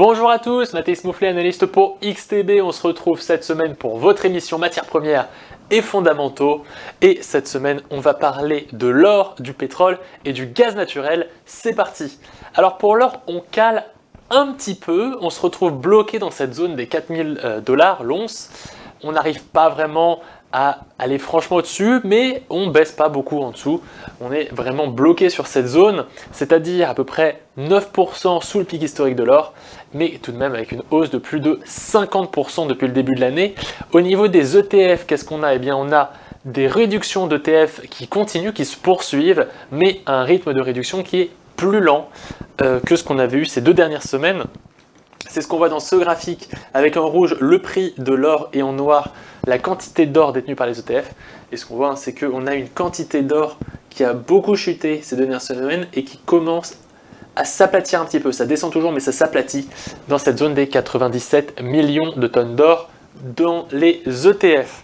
Bonjour à tous, Mathias Mouflet, analyste pour XTB. On se retrouve cette semaine pour votre émission Matières premières et fondamentaux. Et cette semaine, on va parler de l'or, du pétrole et du gaz naturel. C'est parti. Alors pour l'or, on cale un petit peu. On se retrouve bloqué dans cette zone des 4000 $ l'once. On n'arrive pas vraiment à aller franchement au-dessus, mais on ne baisse pas beaucoup en dessous. On est vraiment bloqué sur cette zone, c'est-à-dire à peu près 9% sous le pic historique de l'or, mais tout de même avec une hausse de plus de 50% depuis le début de l'année. Au niveau des ETF, qu'est-ce qu'on a? Eh bien, on a des réductions d'ETF qui continuent, qui se poursuivent, mais à un rythme de réduction qui est plus lent que ce qu'on avait eu ces 2 dernières semaines. C'est ce qu'on voit dans ce graphique, avec en rouge le prix de l'or et en noir la quantité d'or détenue par les ETF. Et ce qu'on voit, c'est qu'on a une quantité d'or qui a beaucoup chuté ces dernières semaines et qui commence à s'aplatir un petit peu. Ça descend toujours, mais ça s'aplatit dans cette zone des 97 millions de tonnes d'or dans les ETF.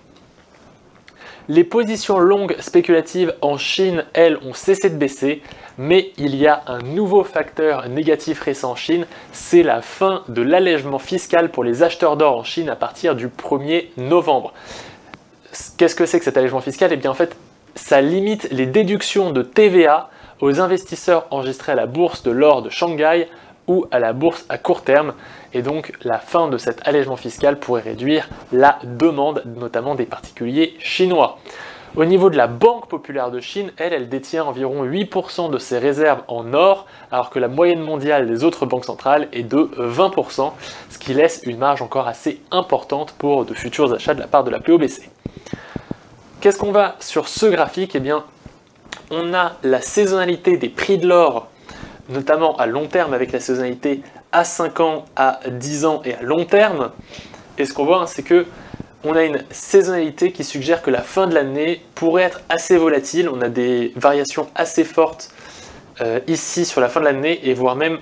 Les positions longues spéculatives en Chine, elles, ont cessé de baisser, mais il y a un nouveau facteur négatif récent en Chine, c'est la fin de l'allègement fiscal pour les acheteurs d'or en Chine à partir du 1er novembre. Qu'est-ce que c'est que cet allègement fiscal? Eh bien en fait, ça limite les déductions de TVA aux investisseurs enregistrés à la bourse de l'or de Shanghai ou à la bourse à court terme. Et donc la fin de cet allègement fiscal pourrait réduire la demande, notamment des particuliers chinois. Au niveau de la Banque populaire de Chine, elle détient environ 8% de ses réserves en or, alors que la moyenne mondiale des autres banques centrales est de 20%, ce qui laisse une marge encore assez importante pour de futurs achats de la part de la POBC. Qu'est-ce qu'on voit sur ce graphique? Eh bien, on a la saisonnalité des prix de l'or, notamment à long terme avec la saisonnalité à 5 ans, à 10 ans et à long terme. Et ce qu'on voit, c'est que on a une saisonnalité qui suggère que la fin de l'année pourrait être assez volatile. On a des variations assez fortes ici sur la fin de l'année et voire même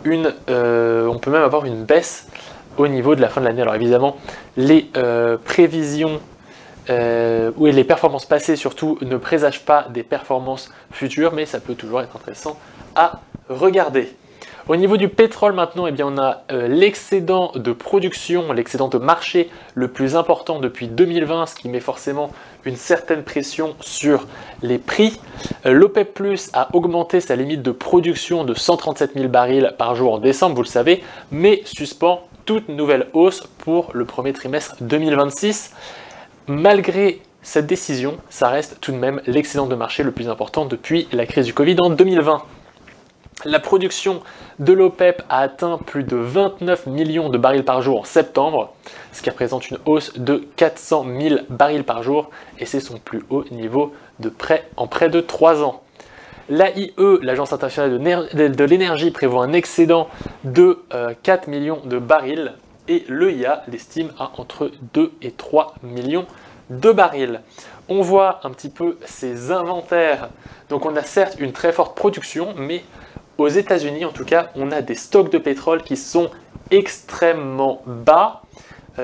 on peut même avoir une baisse au niveau de la fin de l'année. Alors évidemment, les prévisions ou les performances passées surtout ne présagent pas des performances futures, mais ça peut toujours être intéressant à regarder. Au niveau du pétrole maintenant, eh bien, on a l'excédent de production, l'excédent de marché le plus important depuis 2020, ce qui met forcément une certaine pression sur les prix. L'OPEP+ a augmenté sa limite de production de 137 000 barils par jour en décembre, vous le savez, mais suspend toute nouvelle hausse pour le premier trimestre 2026. Malgré cette décision, ça reste tout de même l'excédent de marché le plus important depuis la crise du Covid en 2020. La production de l'OPEP a atteint plus de 29 millions de barils par jour en septembre, ce qui représente une hausse de 400 000 barils par jour, et c'est son plus haut niveau en près de 3 ans. L'AIE, l'Agence internationale de l'énergie, prévoit un excédent de 4 millions de barils, et l'EIA l'estime à entre 2 et 3 millions de barils. On voit un petit peu ces inventaires. Donc on a certes une très forte production, mais aux États-Unis, en tout cas, on a des stocks de pétrole qui sont extrêmement bas.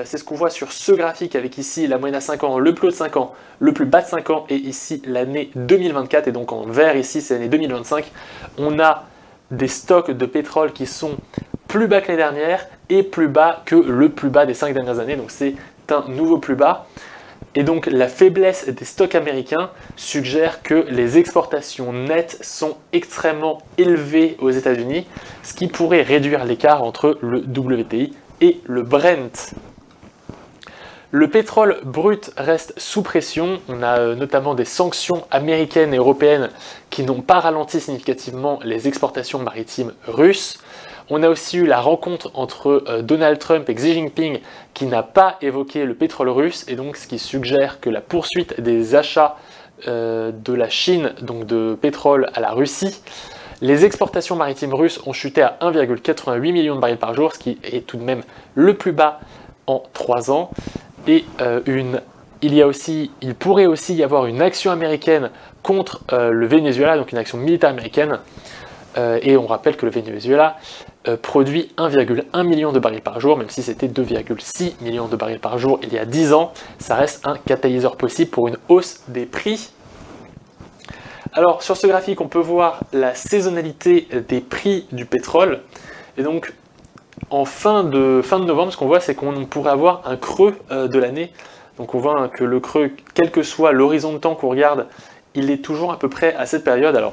C'est ce qu'on voit sur ce graphique avec ici la moyenne à 5 ans, le plus haut de 5 ans, le plus bas de 5 ans et ici l'année 2024 et donc en vert ici c'est l'année 2025. On a des stocks de pétrole qui sont plus bas que l'année dernière et plus bas que le plus bas des 5 dernières années. Donc c'est un nouveau plus bas. Et donc la faiblesse des stocks américains suggère que les exportations nettes sont extrêmement élevées aux États-Unis, ce qui pourrait réduire l'écart entre le WTI et le Brent. Le pétrole brut reste sous pression. On a notamment des sanctions américaines et européennes qui n'ont pas ralenti significativement les exportations maritimes russes. On a aussi eu la rencontre entre Donald Trump et Xi Jinping qui n'a pas évoqué le pétrole russe et donc ce qui suggère que la poursuite des achats de la Chine, donc de pétrole à la Russie. Les exportations maritimes russes ont chuté à 1,88 million de barils par jour, ce qui est tout de même le plus bas en 3 ans. Et il pourrait aussi y avoir une action américaine contre le Venezuela, donc une action militaire américaine. Et on rappelle que le Venezuela produit 1,1 million de barils par jour, même si c'était 2,6 millions de barils par jour il y a 10 ans. Ça reste un catalyseur possible pour une hausse des prix. Alors sur ce graphique, on peut voir la saisonnalité des prix du pétrole. Et donc en fin de novembre, ce qu'on voit, c'est qu'on pourrait avoir un creux de l'année. Donc on voit que le creux, quel que soit l'horizon de temps qu'on regarde, il est toujours à peu près à cette période. Alors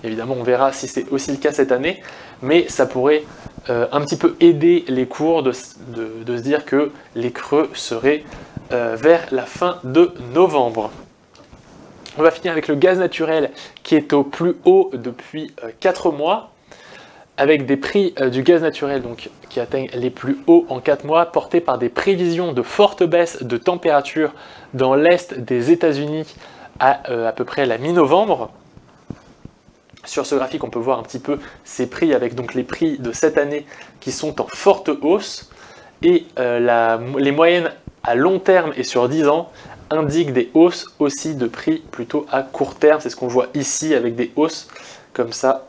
évidemment, on verra si c'est aussi le cas cette année, mais ça pourrait un petit peu aider les cours de se dire que les creux seraient vers la fin de novembre. On va finir avec le gaz naturel qui est au plus haut depuis 4 mois, avec des prix du gaz naturel donc, qui atteignent les plus hauts en 4 mois, portés par des prévisions de forte baisse de température dans l'est des États-Unis à peu près la mi-novembre. Sur ce graphique, on peut voir un petit peu ces prix avec donc les prix de cette année qui sont en forte hausse, et les moyennes à long terme et sur 10 ans indiquent des hausses aussi de prix plutôt à court terme. C'est ce qu'on voit ici avec des hausses comme ça,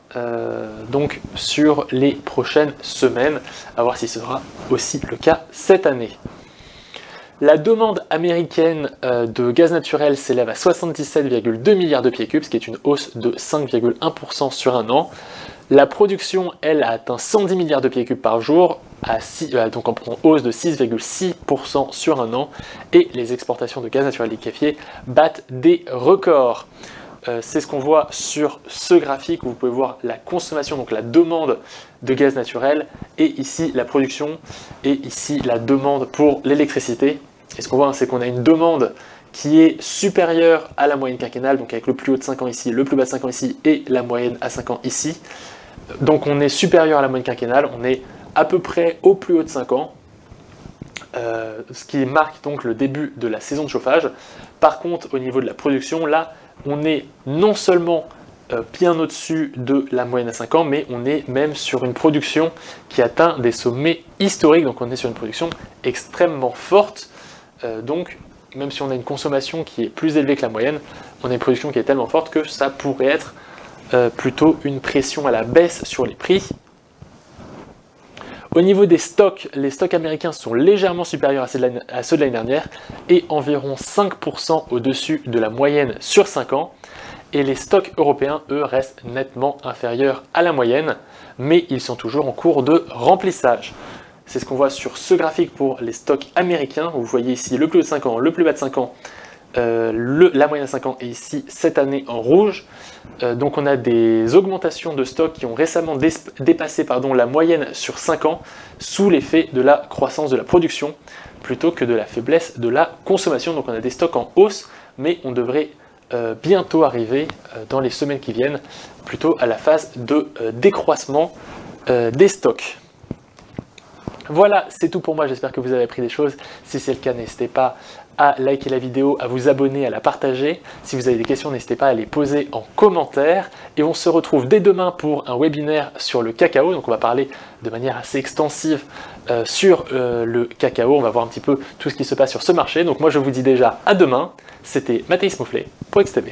donc sur les prochaines semaines, à voir si ce sera aussi le cas cette année. La demande américaine de gaz naturel s'élève à 77,2 milliards de pieds cubes, ce qui est une hausse de 5,1% sur un an. La production, elle, a atteint 110 milliards de pieds cubes par jour, donc en hausse de 6,6% sur un an. Et les exportations de gaz naturel liquéfié battent des records. C'est ce qu'on voit sur ce graphique où vous pouvez voir la consommation, donc la demande de gaz naturel, et ici la production, et ici la demande pour l'électricité. Et ce qu'on voit, c'est qu'on a une demande qui est supérieure à la moyenne quinquennale, donc avec le plus haut de 5 ans ici, le plus bas de 5 ans ici, et la moyenne à 5 ans ici. Donc on est supérieur à la moyenne quinquennale, on est à peu près au plus haut de 5 ans, ce qui marque donc le début de la saison de chauffage. Par contre, au niveau de la production, là, on est non seulement bien au-dessus de la moyenne à 5 ans, mais on est même sur une production qui atteint des sommets historiques, donc on est sur une production extrêmement forte. Donc, même si on a une consommation qui est plus élevée que la moyenne, on a une production qui est tellement forte que ça pourrait être plutôt une pression à la baisse sur les prix. Au niveau des stocks, les stocks américains sont légèrement supérieurs à ceux de l'année dernière et environ 5% au-dessus de la moyenne sur 5 ans. Et les stocks européens, eux, restent nettement inférieurs à la moyenne, mais ils sont toujours en cours de remplissage. C'est ce qu'on voit sur ce graphique pour les stocks américains. Vous voyez ici le plus haut de 5 ans, le plus bas de 5 ans, la moyenne à 5 ans, et ici cette année en rouge. Donc on a des augmentations de stocks qui ont récemment dépassé la moyenne sur 5 ans sous l'effet de la croissance de la production plutôt que de la faiblesse de la consommation. Donc on a des stocks en hausse, mais on devrait bientôt arriver dans les semaines qui viennent plutôt à la phase de décroissement des stocks. Voilà, c'est tout pour moi, j'espère que vous avez appris des choses. Si c'est le cas, n'hésitez pas à liker la vidéo, à vous abonner, à la partager. Si vous avez des questions, n'hésitez pas à les poser en commentaire. Et on se retrouve dès demain pour un webinaire sur le cacao. Donc on va parler de manière assez extensive sur le cacao. On va voir un petit peu tout ce qui se passe sur ce marché. Donc moi je vous dis déjà à demain. C'était Mathéis Mouflet pour XTB.